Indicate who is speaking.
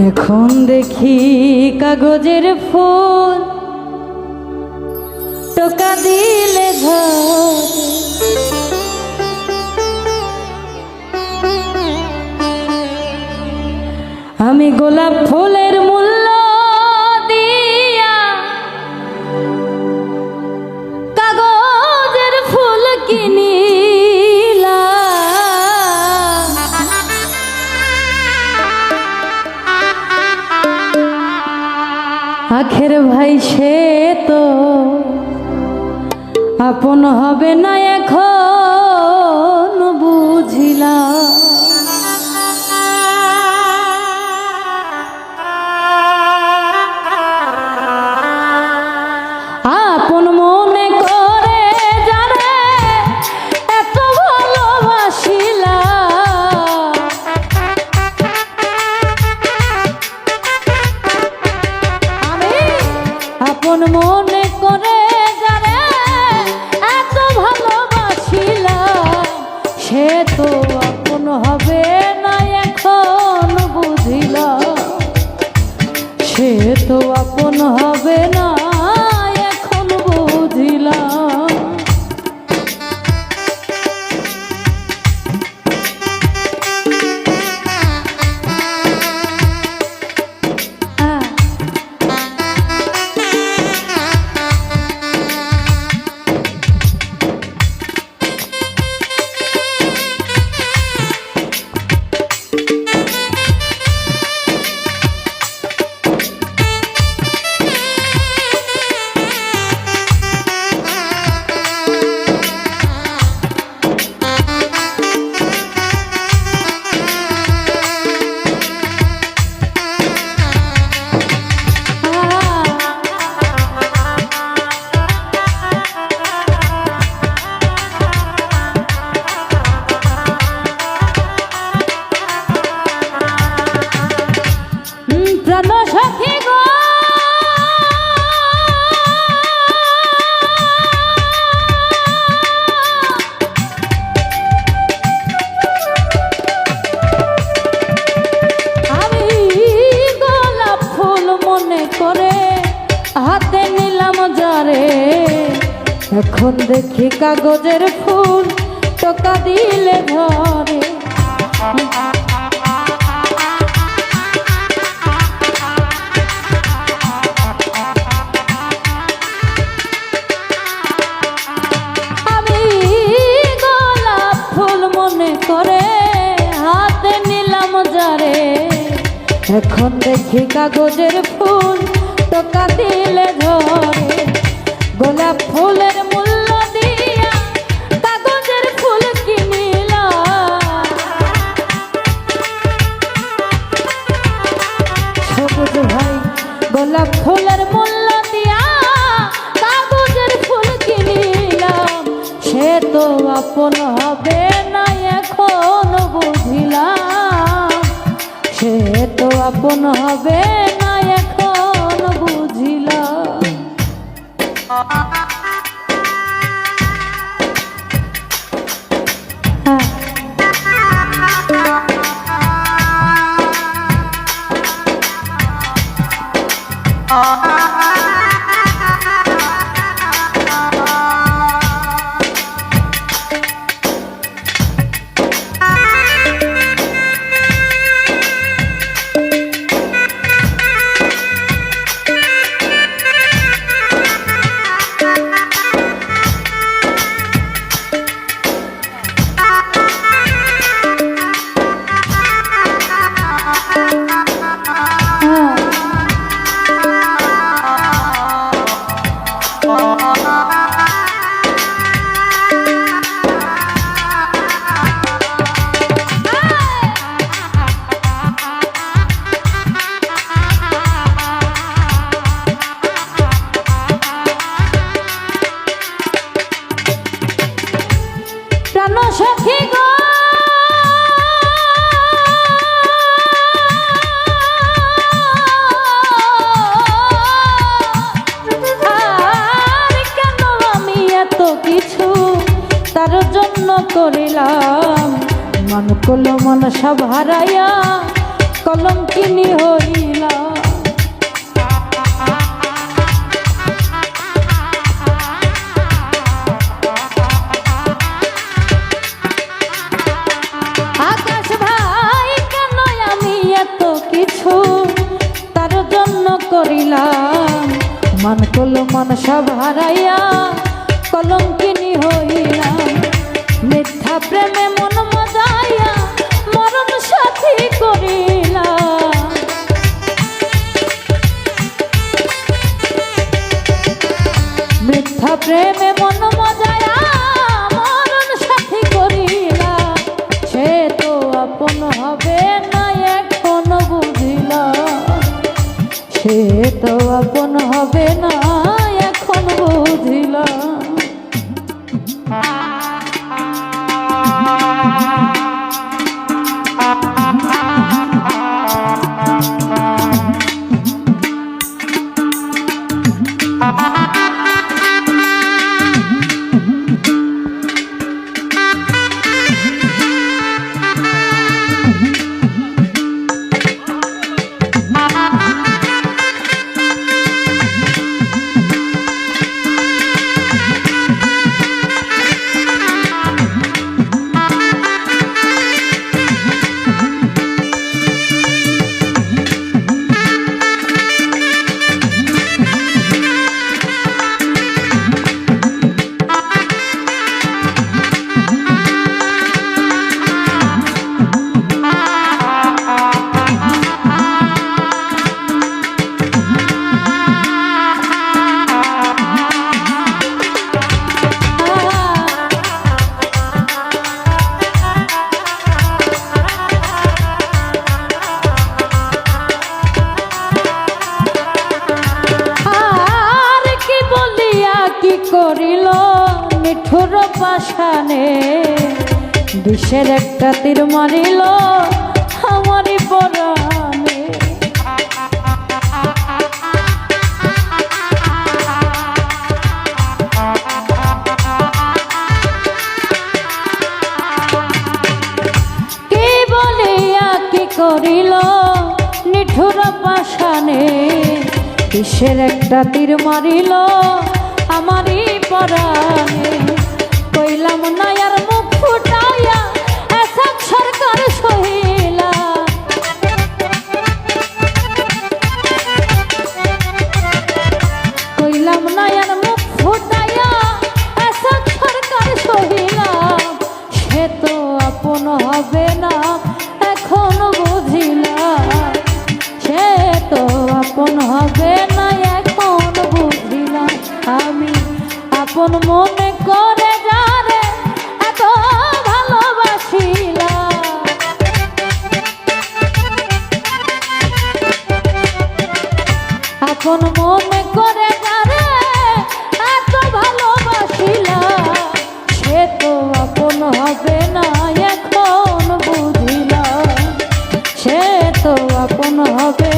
Speaker 1: এখন দেখি কাগজের ফুল টোকা দিলে ধরে, আমি গোলাপ ফুলের মূল্য দিয়া কাগজের ফুল কিনিলাম। আখের ভাই সে তো আপন হবে না এখন বুঝিলাম। আপন মনে করে যারে এত ভালোবাসিলাম, আমি আপন মনে করে যারে এত ভালোবাসিলাম, সে তো আপন হবে না এখন বুঝিলাম। সে তো আপন হবে না এখন বুঝিলাম। হাতে নিলাম যারে, এখন দেখি কাগজের ফুল টোকা দিলে ধরে। আমি গোলাপ ফুল মনে করে হাতে নিলাম যারে, এখন দেখি কাগজের ফুল টোকা দিলে ধরে। গোলাপ ফুলের মূল্য দিয়া কাগজের ফুল কিনিলাম। সবুজ ভাই গোলাপ ফুলের মূল্য দিয়া কাগজের ফুল কিনিলাম। সে তো আপন হবে না এখন বুঝিলাম। সে তো আপন হবে না এখন বুঝিলাম। সখী গো আর কেন আমি এত কিছু তার জন্য করিলাম। মন কলম মন সব হারাইয়া কলম কিনি হই কিছু তার জন্য করিলাম, মান কল মান সব হারাইয়া কলঙ্কিনী হইলাম। মিথ্যা প্রেমে মন মজাইয়া মরণ সাথী করিলাম। মিথ্যা প্রেমে মন মজাইয়া মরণ সাথী করিলাম। সে তো আপন হবে না এখন বুঝিলাম, সে তো আপন হবে না এখন বুঝিলাম। করিল নিঠুর পাশানে, বিষের একটা তীর মারিল আমারই পরাণে। কি বলিয়া কি করিল নিঠুর পাশানে, বিষের একটা তীর মারিল আমারই পরাণে। কইলাম না আর মুখ ফুটাইয়া এসব সরকার সহিলা, কইলাম না আর মুখ ফুটাইয়া এসব সরকার সহিলা। সে তো আপন হবে না এখন বুঝিলাম, সে তো আপন হবে না এখন বুঝিলাম। আমি আপন মনে করে যারে এত ভালোবাসিলাম, আপন মনে করে যারে এত ভালোবাসিলাম। সে তো আপন হবে না এখন বুঝিলাম, সে তো আপন হবে